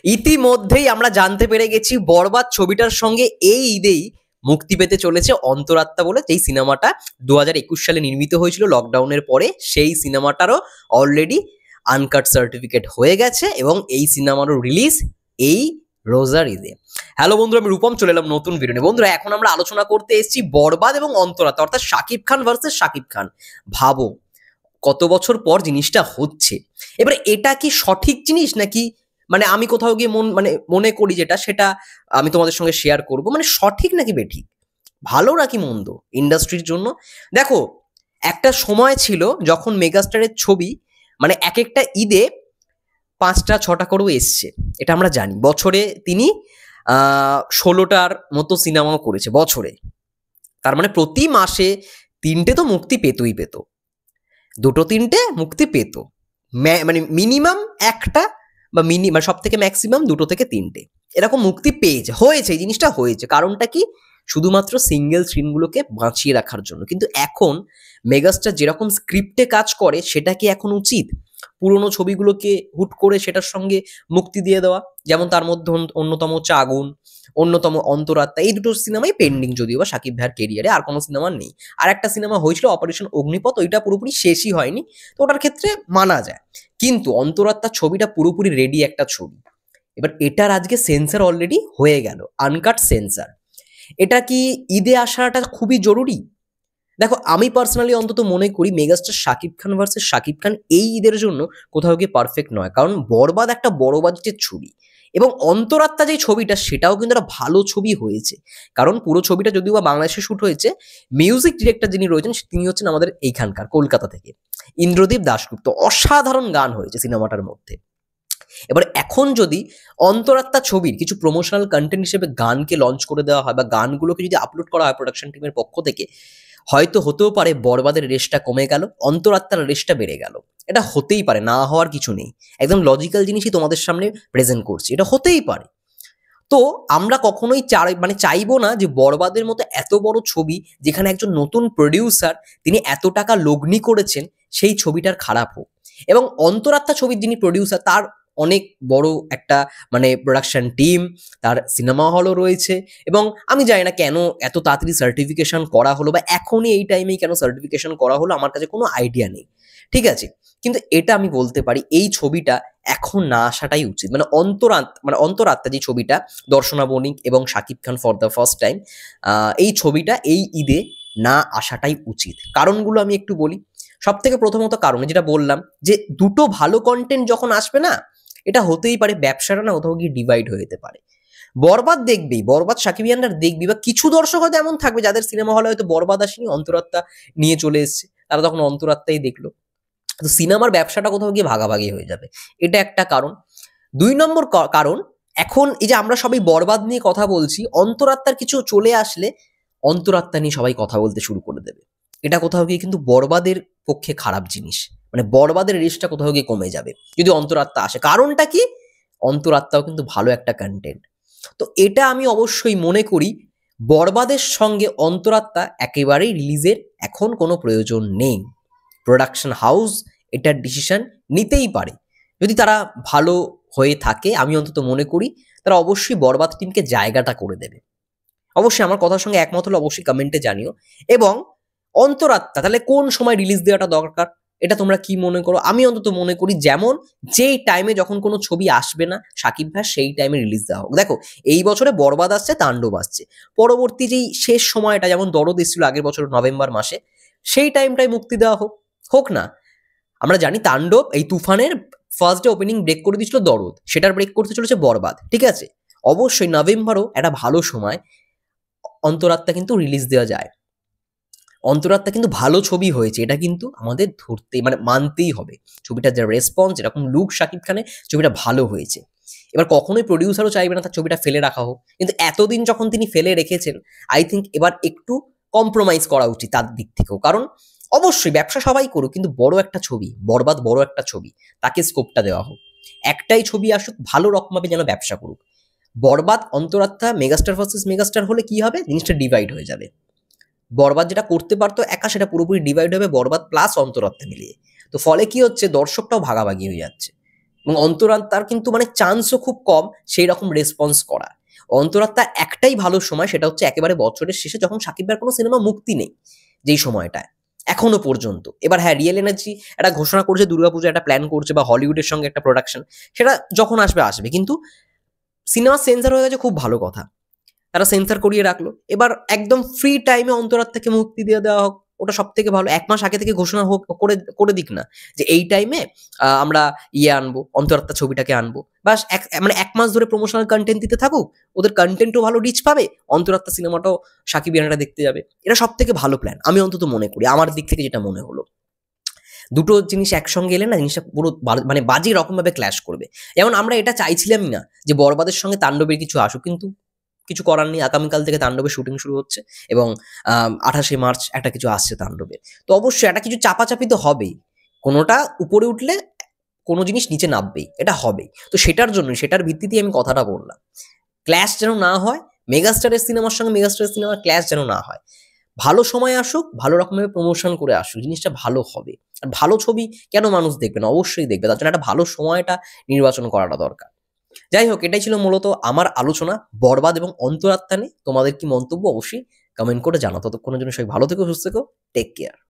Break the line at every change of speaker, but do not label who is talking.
ইতিমধ্যেই আমরা জানতে পেরে গেছি বরবাদ ছবিটার সঙ্গে এই ঈদেই মুক্তি পেতে চলেছে অন্তরাত্মা বলে যেই সিনেমাটা 2021 সালে নির্মিত হয়েছিল লকডাউনের পরে। সেই সিনেমাটারও অলরেডি আনকাট সার্টিফিকেট হয়ে গেছে এবং এই সিনেমারও রিলিজ এই রোজার ঈদে। হ্যালো বন্ধুরা, আমি রূপম চলে এলাম নতুন ভিডিও নিয়ে। বন্ধুরা, এখন আমরা আলোচনা করতে এসেছি বরবাদ এবং অন্তরাত্মা, অর্থাৎ শাকিব খান ভার্সেস শাকিব খান। ভাবো কত বছর পর জিনিসটা হচ্ছে। এবার এটা কি সঠিক জিনিস নাকি মানে আমি কোথাও গিয়ে মনে করি যেটা সেটা আমি তোমাদের সঙ্গে শেয়ার করব, মানে সঠিক নাকি বেঠিক, ভালো নাকি মন্দ ইন্ডাস্ট্রির জন্য। দেখো, একটা সময় ছিল যখন মেগাস্টারের ছবি মানে এক একটা ঈদে 5টা 6টা করেও এসছে, এটা আমরা জানি। বছরে তিনি 16টার মতো সিনেমাও করেছে বছরে। তার মানে প্রতি মাসে 3টে তো মুক্তি পেতই পেত, 2-3টে মুক্তি পেত, মানে মিনিমাম একটা বা মানে সব থেকে ম্যাক্সিমাম 2 থেকে 3টে এরকম মুক্তি হয়েছে। এই জিনিসটা হয়েছে কারণটা কি? শুধুমাত্র সিঙ্গেল স্ক্রিনগুলোকে বাঁচিয়ে রাখার জন্য। কিন্তু এখন মেগাস্টার যেরকম স্ক্রিপ্টে কাজ করে সেটা কি এখন উচিত পুরোনো ছবিগুলোকে হুট করে সেটার সঙ্গে মুক্তি দিয়ে দেওয়া? যেমন তার মধ্যে অন্যতম হচ্ছে আগুন, অন্যতম অন্তরাত্মা। এই দুটো সিনেমাই পেন্ডিং, যদিও বা শাকিব ভাইয়ের কেরিয়ারে আর কোনো সিনেমা নেই। আর একটা সিনেমা হয়েছিল অপারেশন অগ্নিপথ, ওইটা পুরোপুরি শেষই হয়নি, তো ওটার ক্ষেত্রে মানা যায়। কিন্তু অন্তরাত্মা ছবিটা পুরোপুরি রেডি একটা ছবি। এবার এটার আজকে সেন্সার অলরেডি হয়ে গেল, আনকাট সেন্সার। এটা কি ঈদে আসাটা খুবই জরুরি? দেখো, আমি পার্সোনালি অন্তত মনে করি মেগাস্টার শাকিব খান ভার্সেস শাকিব খান এই ঈদের জন্য কোথাও গিয়ে পারফেক্ট নয়। কারণ বরবাদ একটা বড় বাজেটের ছবি এবং অন্তরাত্মা যে ছবিটা সেটাও কিন্তু একটা ভালো ছবি হয়েছে। কারণ পুরো ছবিটা যদিও বা বাংলাদেশে শুট হয়েছে, মিউজিক ডিরেক্টর যিনি রয়েছেন তিনি হচ্ছেন আমাদের এইখানকার কলকাতা থেকে ইন্দ্রদীপ দাশগুপ্ত। অসাধারণ গান হয়েছে সিনেমাটার মধ্যে। এবার এখন যদি অন্তরাত্মা ছবির কিছু প্রমোশনাল কন্টেন্ট হিসেবে গানকে লঞ্চ করে দেওয়া হয় বা গানগুলোকে যদি আপলোড করা হয় প্রোডাকশন টিমের পক্ষ থেকে, হয়তো হতেও পারে বরবাদের রেশটা কমে গেল, অন্তরাত্মার রেশটা বেড়ে গেল। এটা হতেই পারে, না হওয়ার কিছু নেই। একদম লজিক্যাল জিনিসই তোমাদের সামনে প্রেজেন্ট করছি, এটা হতেই পারে। তো আমরা কখনোই চাইবো না যে বরবাদের মতো এত বড় ছবি, যেখানে একজন নতুন প্রডিউসার তিনি এত টাকা লগ্নি করেছেন, সেই ছবিটার খারাপ হোক। এবং অন্তরাত্মা ছবির যিনি প্রডিউসার তার অনেক বড় একটা মানে প্রোডাকশন টিম, তার সিনেমা হলও রয়েছে। এবং আমি জানি না কেন এত তাড়াতাড়ি সার্টিফিকেশন করা হলো বা এখনই এই টাইমেই কেন সার্টিফিকেশন করা হলো, আমার কাছে কোনো আইডিয়া নেই, ঠিক আছে। কিন্তু এটা আমি বলতে পারি, এই ছবিটা এখন না আসাটাই উচিত। মানে অন্তরাত্মা যে ছবিটা, দর্শনা বণিক এবং Shakib Khan for the first time, এই ছবিটা এই ঈদে না আসাটাই উচিত। কারণগুলো আমি একটু বলি। সব থেকে প্রথমত কারণ যেটা বললাম, যে দুটো ভালো কন্টেন্ট যখন আসবে না, এটা হতেই পারে ব্যবসাটা না কোথাও গিয়ে ডিভাইড হয়ে যেতে পারে। বরবাদ দেখবি, বরবাদ শাকিবিয়ানরা দেখবি, বা কিছু দর্শক হয়তো এমন থাকবে যাদের সিনেমা হলে হয়তো বরবাদ আসেনি, অন্তরাত্মা নিয়ে চলে এসছে, তারা তখন অন্তরাত্মাই দেখলো। তো সিনেমার ব্যবসাটা কোথাও গিয়ে ভাগাভাগি হয়ে যাবে, এটা একটা কারণ। 2 নম্বর কারণ, এখন এই যে আমরা সবাই বরবাদ নিয়ে কথা বলছি, অন্তরাত্মার কিছু চলে আসলে অন্তরাত্মা নিয়ে সবাই কথা বলতে শুরু করে দেবে। এটা কোথাও গিয়ে কিন্তু বরবাদের পক্ষে খারাপ জিনিস। মানে বরবাদের রেসটা কোথাও গিয়ে কমে যাবে যদি অন্তরাত্মা আসে। কারণটা কি? অন্তরাত্মাও কিন্তু ভালো একটা কন্টেন্ট। তো এটা আমি অবশ্যই মনে করি বরবাদের সঙ্গে অন্তরাত্মা একেবারেই রিলিজের এখন কোনো প্রয়োজন নেই। প্রোডাকশন হাউস এটার ডিসিশন নিতেই পারে যদি তারা ভালো হয়ে থাকে। আমি অন্তত মনে করি তারা অবশ্যই বরবাদ টিমকে জায়গাটা করে দেবে। অবশ্যই আমার কথার সঙ্গে একমত হলে অবশ্যই কমেন্টে জানিও। এবং অন্তরাত্মা তাহলে কোন সময় রিলিজ দেওয়াটা দরকার, এটা তোমরা কি মনে করো? আমি অন্তত মনে করি যেমন যেই টাইমে যখন কোনো ছবি আসবে না শাকিব ভাই, সেই টাইমে রিলিজ দেওয়া হোক। দেখো, এই বছরে বরবাদ আসছে, তাণ্ডব আসছে, পরবর্তী যেই শেষ সময়টা যেমন দরদ এসেছিল আগের বছর নভেম্বর মাসে, সেই টাইমটাই মুক্তি দেওয়া হোক না। আমরা জানি তাণ্ডব এই তুফানের ফার্স্ট ডে ওপেনিং ব্রেক করে দিয়েছিল দরদ, সেটার ব্রেক করতে চলেছে বরবাদ, ঠিক আছে। অবশ্যই নভেম্বরও একটা ভালো সময়, অন্তরাত্মা কিন্তু রিলিজ দেওয়া যায়। অন্তরাত্মা কিন্তু ভালো ছবি হয়েছে, এটা কিন্তু আমাদের মানতেই হবে। ছবিটার যা রেসপন্স, এরকম লুক শাকিব খানের, ছবিটা ভালো হয়েছে। এবার কখনোই প্রডিউসারও চাইবে না তার ছবিটা ফেলে রাখা হোক, কিন্তু এতদিন যখন তিনি ফেলে রেখেছেন, আই থিঙ্ক এবার একটু কম্প্রোমাইজ করা উচিত তার দিক থেকেও। কারণ অবশ্যই ব্যবসা সবাই করুক, কিন্তু বড় একটা ছবি, বরবাদ বড় একটা ছবি, তাকে স্কোপটা দেওয়া হোক। একটাই ছবি আসুক, ভালো রকমভাবে যেন ব্যবসা করুক। বরবাদ অন্তরাত্মা মেগাস্টার ভার্সেস মেগাস্টার হলে কি হবে, জিনিসটা ডিভাইড হয়ে যাবে। বরবাদ যেটা করতে পারতো একা, সেটা পুরোপুরি ডিভাইড হবে বরবাদ প্লাস অন্তরাত্মা মিলিয়ে। তো ফলে কি হচ্ছে, দর্শকটাও ভাগাভাগি হয়ে যাচ্ছে। এবং অন্তরাত্মার কিন্তু মানে চান্সও খুব কম সেই রকম রেসপন্স করা। অন্তরাত্মা একটাই ভালো সময়, সেটা হচ্ছে একেবারে বছরের শেষে যখন সাকিব ভাইয়ের কোনো সিনেমা মুক্তি নেই, যেই সময়টায় এখনো পর্যন্ত। এবার হ্যাঁ, রিয়েল এনার্জি একটা ঘোষণা করছে, দুর্গাপূজা একটা প্ল্যান করছে, বা হলিউডের সঙ্গে একটা প্রোডাকশন, সেটা যখন আসবে আসবে, কিন্তু সিনেমা সেন্সার হয়ে গেছে, খুব ভালো কথা, তারা সেন্সার করিয়ে রাখলো। এবার একদম ফ্রি টাইমে অন্তরাত্মাকে মুক্তি দিয়ে দেওয়া হোক, ওটা সব থেকে ভালো। 1 মাস আগে থেকে ঘোষণা হোক, করে করে দিক না যে এই টাইমে আমরা আনবো, অন্তরাত্মা ছবিটাকে আনবো, বাস মানে 1 মাস ধরে প্রমোশনাল কন্টেন্ট দিতে থাকুক, ওদের কন্টেন্টও ভালো রিচ পাবে, অন্তরাত্মা সিনেমাটাও সাকিবিয়ানরা দেখতে যাবে। এটা সব থেকে ভালো প্ল্যান আমি অন্তত মনে করি, আমার দিক থেকে যেটা মনে হলো। দুটো জিনিস একসঙ্গে এলে না, জিনিসটা পুরো মানে বাজে রকম ভাবে ক্ল্যাশ করবে। যেমন আমরা এটা চাইছিলামই না যে বরবাদের সঙ্গে তাণ্ডবের কিছু আসুক, কিন্তু কিছু করার নেই, আগামীকাল থেকে তাণ্ডবের শুটিং শুরু হচ্ছে, এবং 28শে মার্চ একটা কিছু আসছে তাণ্ডবের। তো অবশ্যই একটা কিছু চাপাচাপি তো হবেই, কোনোটা উপরে উঠলে কোনো জিনিস নিচে নামবেই, এটা হবেই। তো সেটার জন্যই, সেটার ভিত্তিতেই আমি কথাটা বললাম, ক্ল্যাশ যেন না হয়, মেগাস্টারের সিনেমার সঙ্গে মেগাস্টারের সিনেমার ক্ল্যাশ যেন না হয়। ভালো সময় আসুক, ভালো রকমের প্রমোশন করে আসুক, জিনিসটা ভালো হবে। আর ভালো ছবি কেন মানুষ দেখবে না, অবশ্যই দেখবে, তার জন্য একটা ভালো সময়টা নির্বাচন করাটা দরকার। যাই হোক, এটাই ছিল মূলত আমার আলোচনা বরবাদ এবং অন্তরাত্মা নিয়ে। তোমাদের কি মন্তব্য অবশ্যই কমেন্ট করে জানাও। ততক্ষণের জন্য সবাই ভালো থেকো, সুস্থ থেকো, টেক কেয়ার।